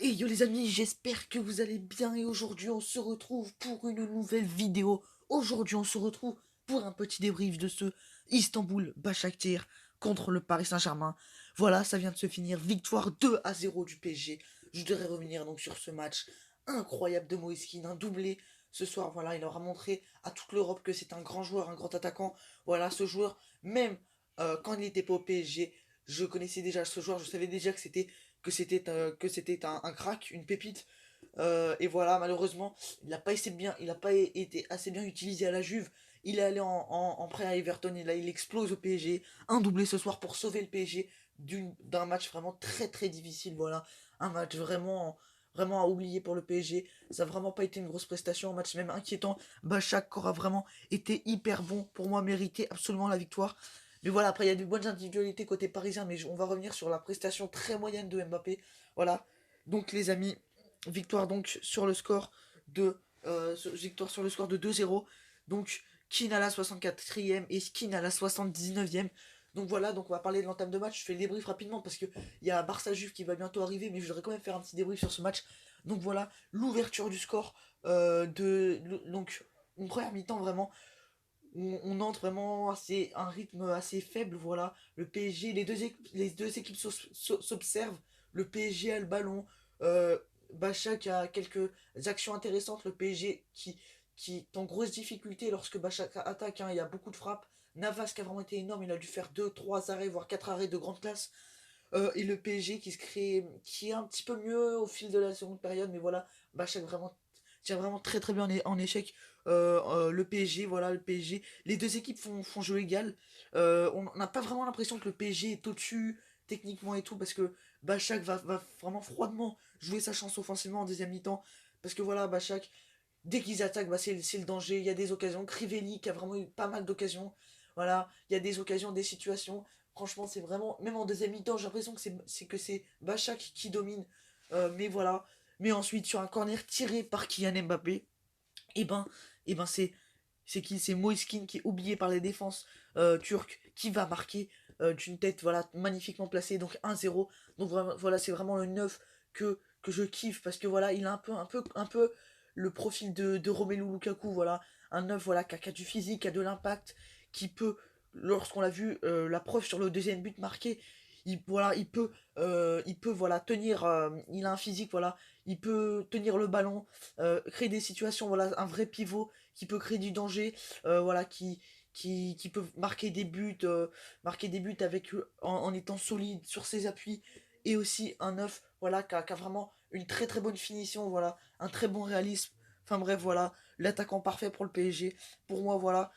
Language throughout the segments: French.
Et yo les amis, j'espère que vous allez bien et aujourd'hui on se retrouve pour une nouvelle vidéo. Aujourd'hui on se retrouve pour un petit débrief de ce Istanbul Başakşehir contre le Paris Saint-Germain. Voilà, ça vient de se finir, victoire 2-0 du PSG. Je devrais revenir donc sur ce match incroyable de Moïse Kean, un doublé. Ce soir, voilà, il aura montré à toute l'Europe que c'est un grand joueur, un grand attaquant. Voilà, ce joueur, même quand il n'était pas au PSG, je connaissais déjà ce joueur, je savais déjà que c'était un crack, une pépite. Et voilà, malheureusement, il n'a pas été assez bien utilisé à la Juve. Il est allé en prêt à Everton et là il explose au PSG. Un doublé ce soir pour sauver le PSG d'un match vraiment très très difficile. Voilà, un match vraiment à oublier pour le PSG. Ça n'a vraiment pas été une grosse prestation, un match même inquiétant. Bachak aura vraiment été hyper bon, pour moi méritait absolument la victoire. Mais voilà, après il y a des bonnes individualités côté parisien, mais on va revenir sur la prestation très moyenne de Mbappé. Voilà, donc les amis, victoire donc sur le score de 2-0. Donc Keane à la 64e et Skin à la 79e. Donc voilà, donc on va parler de l'entame de match. Je fais le débrief rapidement parce que il y a Barça Juve qui va bientôt arriver, mais je voudrais quand même faire un petit débrief sur ce match. Donc voilà, l'ouverture du score donc une première mi-temps vraiment. On entre vraiment assez un rythme assez faible. Voilà, le PSG, les deux équipes s'observent. Le PSG a le ballon. Euh, Bachak a quelques actions intéressantes. Le PSG qui est en grosse difficulté lorsque Bachak attaque, hein. Il y a beaucoup de frappes. Navas qui a vraiment été énorme. Il a dû faire 2 3 arrêts, voire 4 arrêts de grande classe. Et le PSG qui est un petit peu mieux au fil de la seconde période. Mais voilà, Bachak vraiment tient vraiment très très bien en échec. Le PSG, voilà, le PSG. Les deux équipes font jeu égal. On n'a pas vraiment l'impression que le PSG est au-dessus techniquement et tout, parce que Bachak va vraiment froidement jouer sa chance offensivement en deuxième mi-temps. Parce que voilà, Bachak, dès qu'ils attaquent, bah, c'est le danger. Il y a des occasions. Crivelli qui a vraiment eu pas mal d'occasions. Voilà, il y a des occasions, des situations. Franchement, c'est vraiment. Même en deuxième mi-temps, j'ai l'impression que c'est Bachak qui domine. Mais voilà. Mais ensuite, sur un corner tiré par Kylian Mbappé, et ben, et ben c'est qui? C'est Moiskin qui est oublié par les défenses turques qui va marquer d'une tête, voilà, magnifiquement placée, donc 1-0. Donc voilà, c'est vraiment le 9 que je kiffe parce que voilà, il a un peu le profil de Romelu Lukaku. Voilà, un 9, voilà, qui a du physique, qui a de l'impact, qui peut, lorsqu'on l'a vu, la preuve sur le deuxième but marqué, voilà, il peut voilà, tenir, il a un physique, voilà, il peut tenir le ballon, créer des situations, voilà, un vrai pivot qui peut créer du danger, voilà, qui peut marquer des buts en étant solide sur ses appuis, et aussi un neuf, voilà, qui a vraiment une très très bonne finition, voilà, un très bon réalisme. Enfin bref, voilà, l'attaquant parfait pour le PSG. Pour moi, voilà,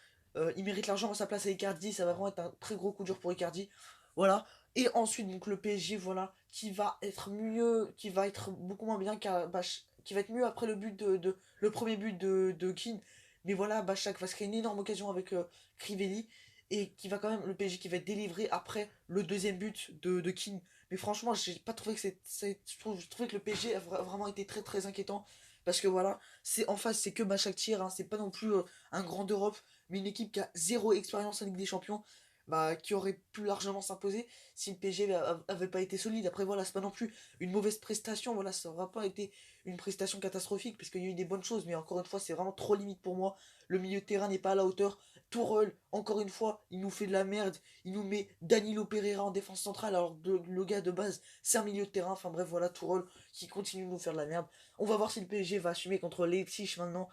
il mérite largement sa place à Icardi, ça va vraiment être un très gros coup dur pour Icardi. Voilà. Et ensuite, donc le PSG, voilà, qui va être mieux, qui va être beaucoup moins bien qui va être mieux après le premier but de Keane. Mais voilà, Bachak va se créer une énorme occasion avec Crivelli. Et qui va quand même, le PSG qui va être délivré après le deuxième but de Keane. Mais franchement, j'ai pas trouvé que je trouvais que le PSG a vraiment été très très inquiétant. Parce que voilà, c'est en face, c'est que Bachak tire, hein, c'est pas non plus un grand d'Europe, mais une équipe qui a zéro expérience en Ligue des Champions, bah, qui aurait pu largement s'imposer si le PSG avait pas été solide. Après voilà, c'est pas non plus une mauvaise prestation, voilà, ça aura pas été une prestation catastrophique parce qu'il y a eu des bonnes choses, mais encore une fois, c'est vraiment trop limite pour moi. Le milieu de terrain n'est pas à la hauteur. Tourelle, encore une fois, il nous fait de la merde. Il nous met Danilo Pereira en défense centrale, alors le gars de base, c'est un milieu de terrain. Enfin bref, voilà, Tourelle qui continue de nous faire de la merde. On va voir si le PSG va assumer contre Leipzig maintenant,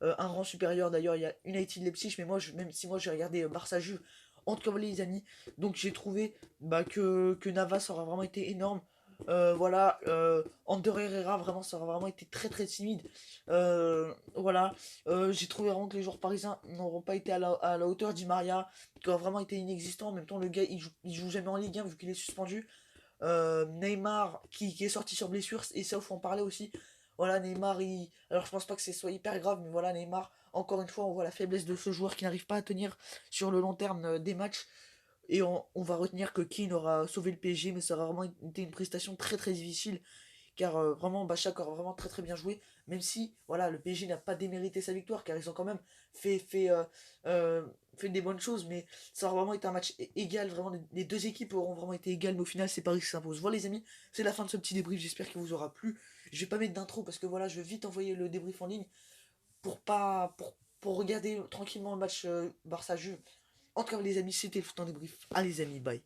un rang supérieur. D'ailleurs, il y a United Leipzig, mais moi, même si moi j'ai regardé Barça Juve, en tout cas, les amis, donc j'ai trouvé, bah, que Navas aura vraiment été énorme. Voilà, Ander Herrera, vraiment, ça aura vraiment été très très timide. Voilà, j'ai trouvé vraiment que les joueurs parisiens n'auront pas été à la hauteur. Di Maria, qui a vraiment été inexistant. En même temps, le gars, il joue jamais en Ligue 1 vu qu'il est suspendu. Neymar qui est sorti sur blessure, et ça, il faut en parler aussi. Voilà, Neymar, alors je pense pas que ce soit hyper grave, mais voilà, Neymar, encore une fois, on voit la faiblesse de ce joueur qui n'arrive pas à tenir sur le long terme des matchs. Et on va retenir que Keane aura sauvé le PSG, mais ça aura vraiment été une prestation très très difficile. car vraiment Bachak aura vraiment très très bien joué, même si voilà, le PSG n'a pas démérité sa victoire, car ils ont quand même fait, fait, euh, fait des bonnes choses, mais ça aura vraiment été un match égal, vraiment les deux équipes auront vraiment été égales, mais au final c'est Paris qui s'impose. Voilà les amis, c'est la fin de ce petit débrief, j'espère qu'il vous aura plu. Je vais pas mettre d'intro parce que voilà, je vais vite envoyer le débrief en ligne pour pas pour regarder tranquillement le match Barça-Juve. En tout cas les amis, c'était le temps débrief. Allez les amis, bye.